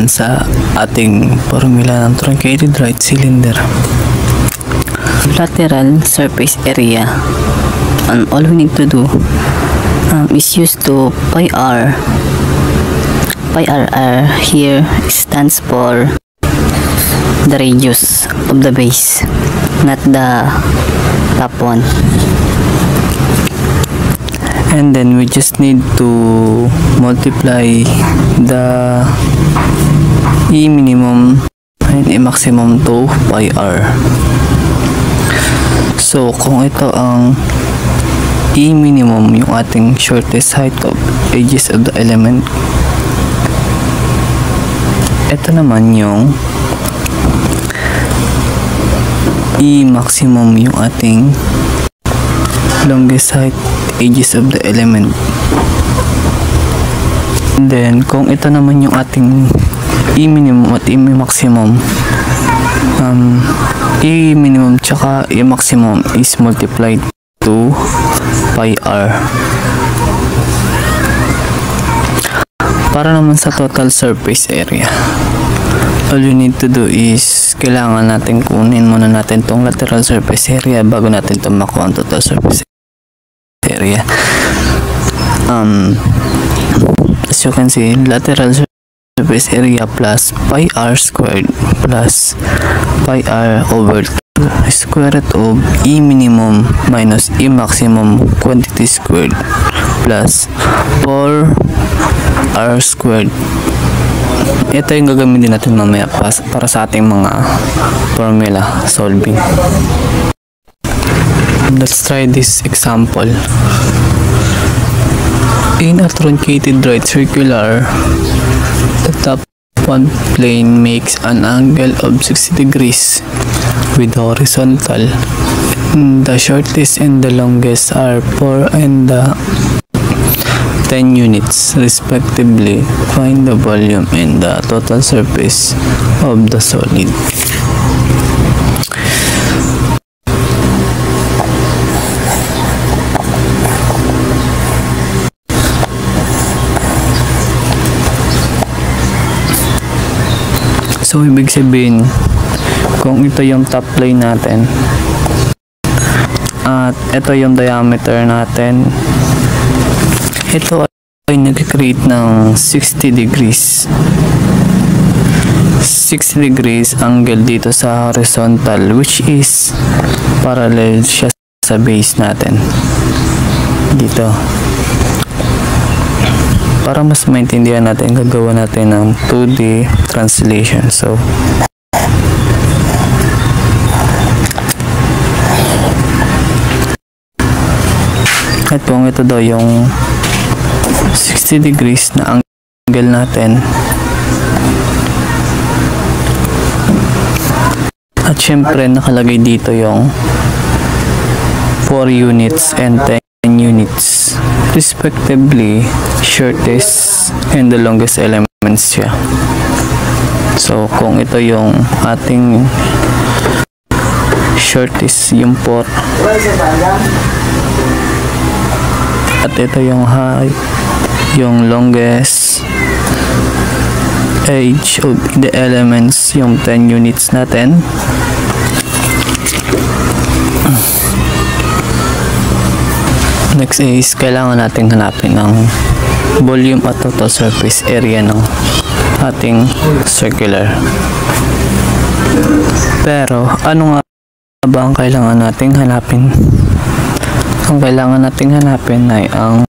Sa ating formula ng truncated right cylinder, lateral surface area, and all we need to do is use to pi r. Pi r here stands for the radius of the base, not the top one. And then we just need to multiply the E minimum and E maximum to pi r. So, kung ito ang E minimum, yung ating shortest height of edges of the element, ito naman yung E maximum, yung ating longest height edges of the element. And then, kung ito naman yung ating E minimum at E maximum, A minimum tsaka A maximum is multiplied to pi r. Para naman sa total surface area, all you need to do is kailangan natin kunin muna natin tong lateral surface area bago natin ito makuha ang total surface area. As you can see, lateral surface area plus pi r squared plus pi r over 2 square root of E minimum minus E maximum quantity squared plus 4r squared. Ito yung gagamitin natin mamaya para sa ating mga formula solving. Let's try this example. In a truncated right circular, the top one plane makes an angle of 60 degrees with horizontal. The shortest and the longest are 4 and 10 units respectively. Find the volume and the total surface of the solid. So, ibig sabihin, kung ito yung top plane natin at ito yung diameter natin, ito ay nag-create ng 60 degrees. 60 degrees angle dito sa horizontal, which is parallel siya sa base natin. Dito. Para mas maintindihan natin, gagawa natin ng 2D translation. So, at kung ito daw yung 60 degrees na angle natin, at syempre nakalagay dito yung 4 units and 10 units respectively, shortest and the longest elements siya. So kung ito yung ating shortest, yung 4, at ito yung high, yung longest age of the elements, yung 10 units natin. Next is, kailangan natin hanapin ng volume at total surface area ng ating circular. Pero, ano nga ba ang kailangan nating hanapin? Ang kailangan nating hanapin ay ang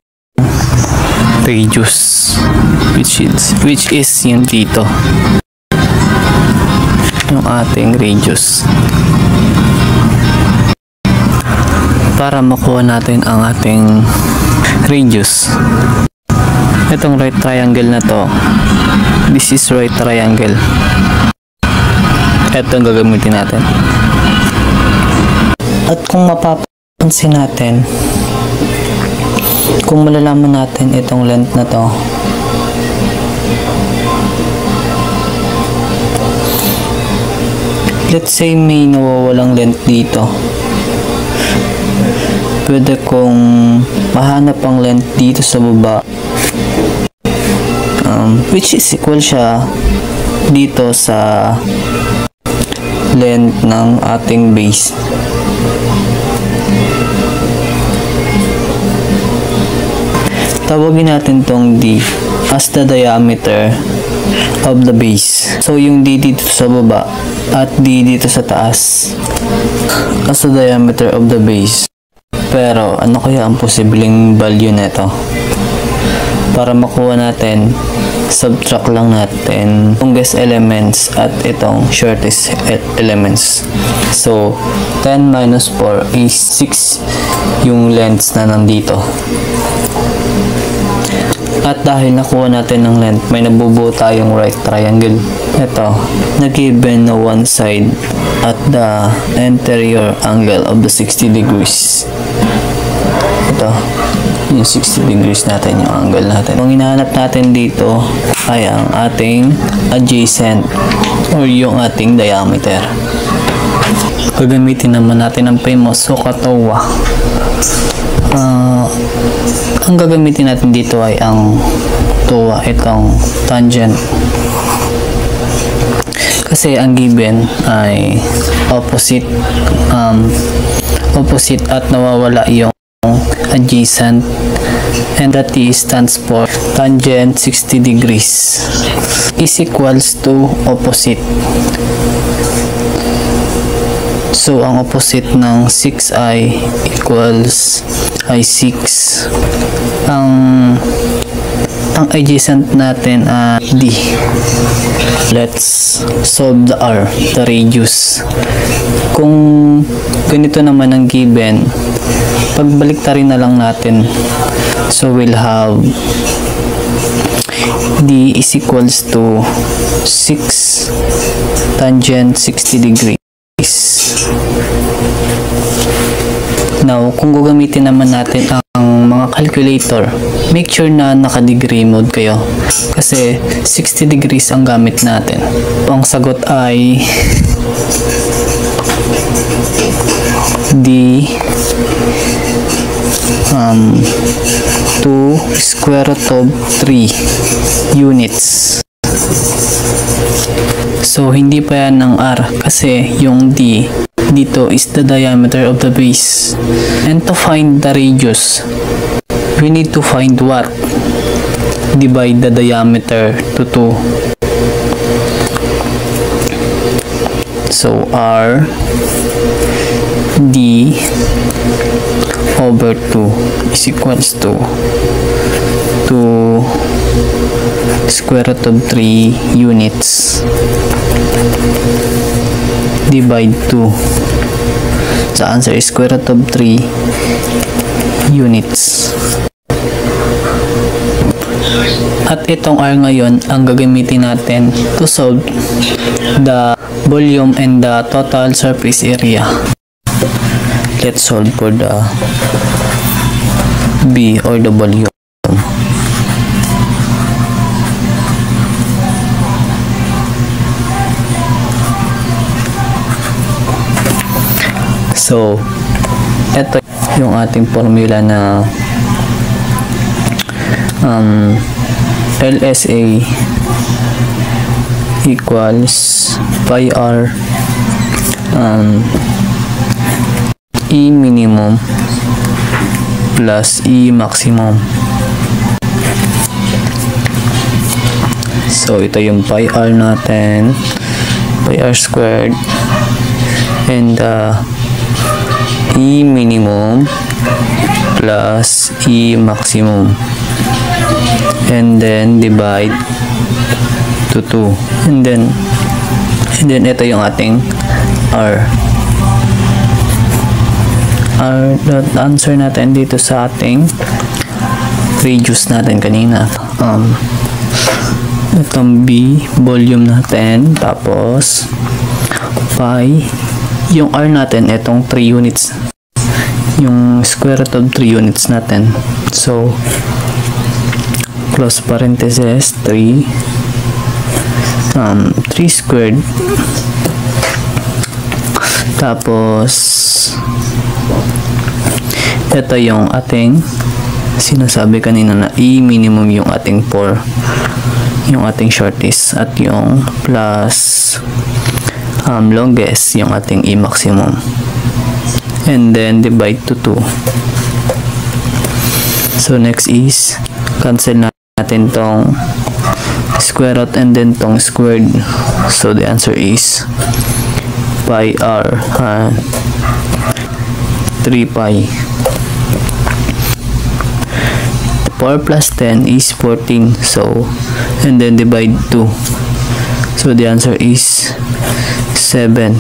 radius, which is yung dito. Yung ating radius. Para makuha natin ang ating radius, itong right triangle na to, this is right triangle. Ito ang gagamitin natin. At kung mapapansin natin, kung malalaman natin itong length na to, let's say may nawawalang length dito, pwede kong mahanap ang length dito sa baba, which is equal siya dito sa length ng ating base. Tawagin natin tong D as the diameter of the base. So yung D dito sa baba at D dito sa taas as the diameter of the base. Pero ano kaya ang posibleng value nito? Para makuha natin, subtract lang natin longest elements at itong shortest elements. So 10 minus 4 is 6 yung lengths na nandito. At dahil nakuha natin ng length, may nabubuo tayong right triangle. Ito, na-given na one side at the anterior angle of the 60 degrees. Ito, yung 60 degrees natin, yung angle natin. Ang hinahanap natin dito ay ang ating adjacent or yung ating diameter. gagamitin naman natin ang famous SOHCAHTOA. Ang gagamitin natin dito ay ang TOA, itong tangent. Kasi ang given ay opposite at nawawala yung adjacent, and that is stands for tangent 60 degrees is equals to opposite. So ang opposite ng 6i equals ay 6. Ang adjacent natin ay D. Let's solve the R, the radius. Kung ganito naman ang given, pagbaliktarin na lang natin. So we'll have D is equals to 6 tangent 60 degrees. Now, kung gagamitin naman natin ang mga calculator, make sure na naka-degree mode kayo. Kasi 60 degrees ang gamit natin. Ang sagot ay D 2 square root of 3 units. So, hindi pa yan ng R kasi yung D dito is the diameter of the base. And to find the radius, we need to find what? Divide the diameter to 2. So, R D over 2 is equals to 2 square root of 3 units divide 2. The answer is square root of 3 units. At itong R ngayon ang gagamitin natin to solve the volume and the total surface area. Let's solve for the B or the volume. So, ito yung ating formula na LSA equals pi r E minimum plus E maximum. So, ito yung pi r natin, pi r squared, and E minimum plus E maximum, and then divide to 2, and then ito yung ating R. The answer natin dito sa ating radius natin kanina. Itong B, volume natin, tapos pi, yung R natin, itong 3 units, yung square root of 3 units natin. So, close parenthesis, 3 squared, tapos ito yung ating sinasabi kanina na E minimum yung ating 4, yung ating shortest, at yung plus longest yung ating E maximum, and then divide to 2. So next is cancel natin tong square root and then tong squared. So the answer is pi r 3 pi. 4 plus 10 is 14. So, and then divide 2. So the answer is 7.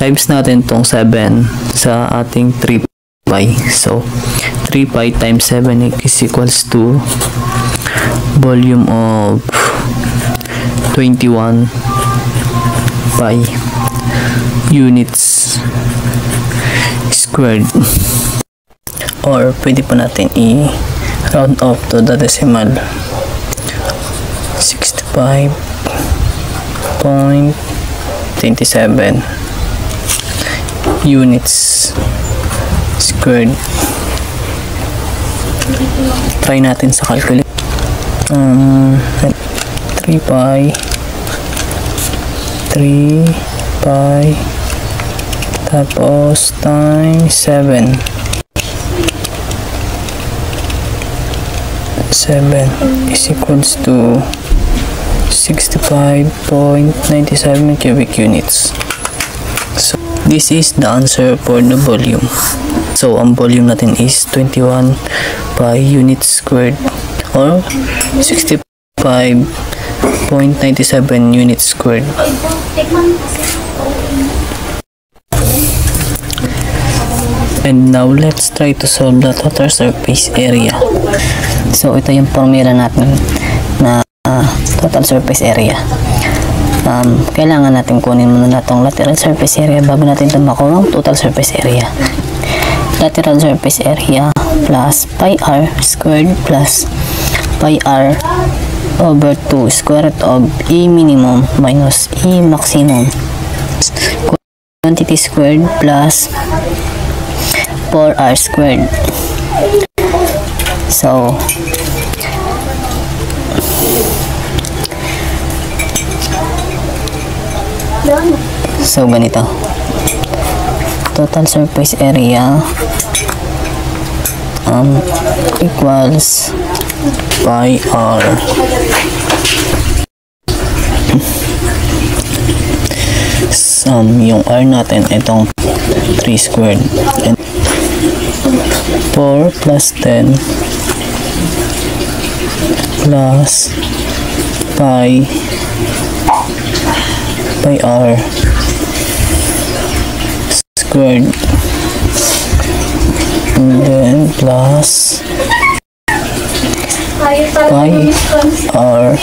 Times natin tong 7 sa ating 3 pi. So 3 pi times 7 is equals to volume of 21 pi units squared, or pwede pa natin i-round off to the decimal. 65.27. units squared. Try natin sa calculator. 3 pi tapos times 7 is equals to 65.97 cubic units. So this is the answer for the volume. So ang volume natin is 21 pi units squared or 65.97 units squared. And now let's try to solve the total surface area. So ito yung formula natin na total surface area. Kailangan natin kunin muna na itong lateral surface area bago natin ito makuha ang total surface area. Lateral surface area plus pi r squared plus pi r over 2 square root of E minimum minus E maximum quantity squared plus 4r squared. So ganito. Total surface area equals pi r yung r natin itong 3 squared and 4 plus 10 plus pi r squared and then plus pi r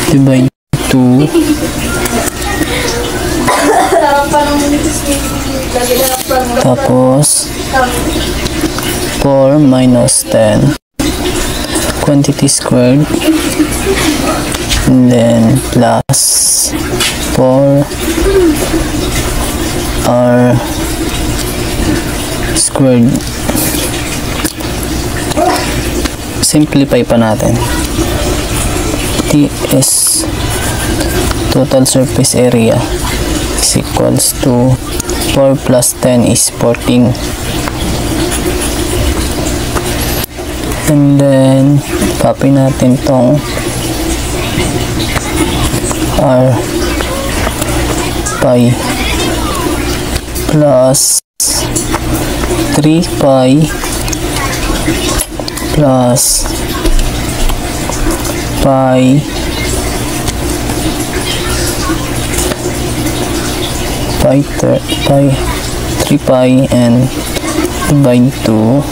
divide 2 tapos 4 minus 10 quantity squared and then plus 4 r squared. Simplify pa natin. TS total surface area is equals to 4 plus 10 is 14. And then copy natin tong r pi plus 3 pi plus pi 3 pi and divide 2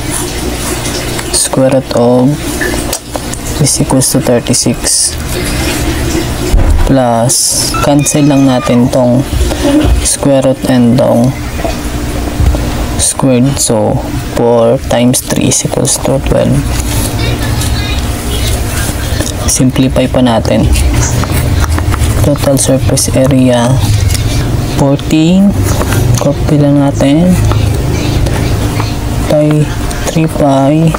square root of is equals to 36 plus cancel lang natin tong square root and tong squared, so 4 times 3 is equals to 12. Simplify pa natin. Total surface area 14, copy lang natin, pi 3 pi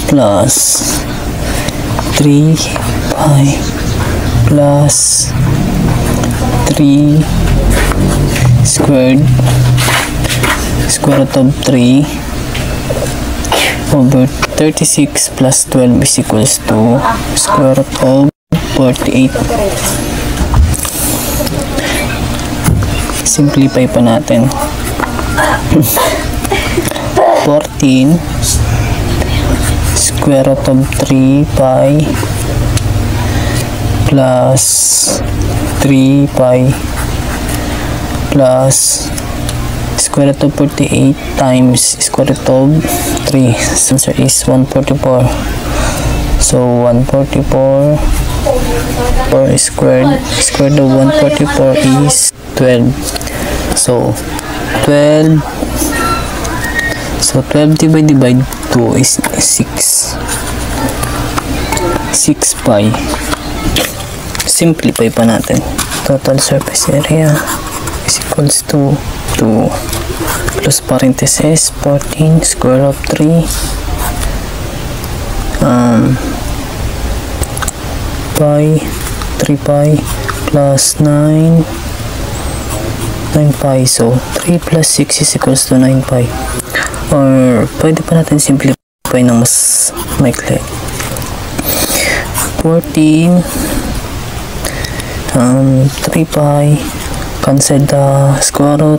plus 3 pi plus 3 squared square root of 3 over 36 plus 12 is equals to square root of 48. Simplify pa natin. 14 square root of 3 pi plus 3 pi plus square root of 48 times square root of 3. Answer is 144. So 144 squared of 144 is 12. So 12 divide 2 is 6. 6 pi. Simplify pa natin. Total surface area is equals to 2 close parenthesis 14 square root of 3 pi 3 pi plus 9 pi. So 3 plus 6 is equals to 9 pi. Or pwede pa natin simplify ng mas maikli. 14 3 pi, cancel the square root,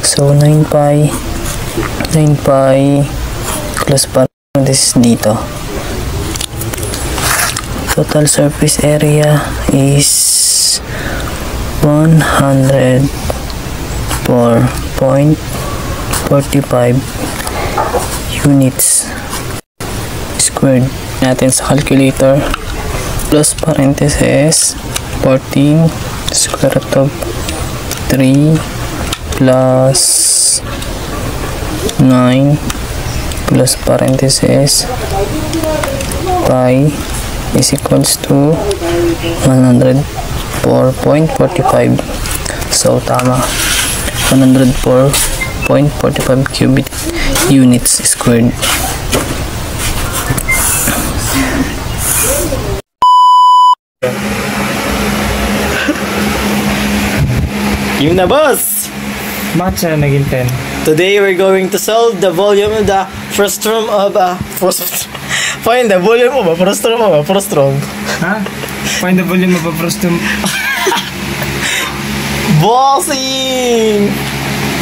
so 9 pi close parenthesis dito. Total surface area is 104.45 units squared. Natin sa calculator, plus parenthesis 14 square root of 3 plus 9 plus parenthesis pi is equals to 104.45. So tama, 104.45 cubic units squared. Yun na, boss! Bakit siya naging 10? Today we're going to solve the volume of the frustum of find the volume of a frustum of a frustum. Ha? Find the volume of a frustum. Bossing!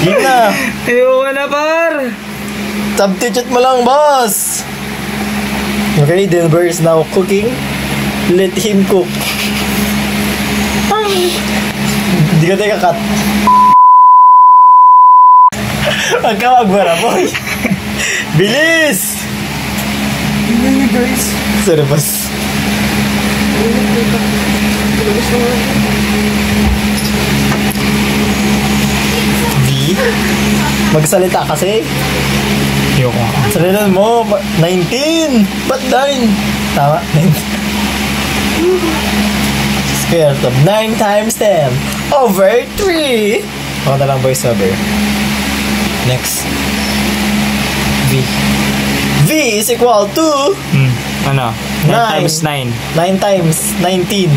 Yun na! Ayoko na, par! Substitute mo lang, boss! Okay, Denver is now cooking. Let him cook. Hindi ka tayo kakat. Huwag ka magbara, boy. Bilis! Hindi guys. Sorry, boss. V? Magsalita kasi. Ayoko. Salitan mo, 19! Ba't 9? Tama, 19. Square root of 9 times 10 over 3. Ako na lang voice over. Next. V. V is equal to Ano? 9 times 9. 9 times 19.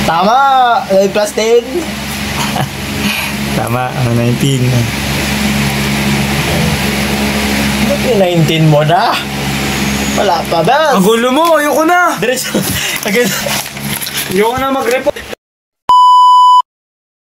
Tama! 9 plus 10. Tama, 19. Ba't yung 19 mo na? Wala pa ba? Ang gulo mo! Ayoko na! Diretso. Again. Ayoko na mag-report.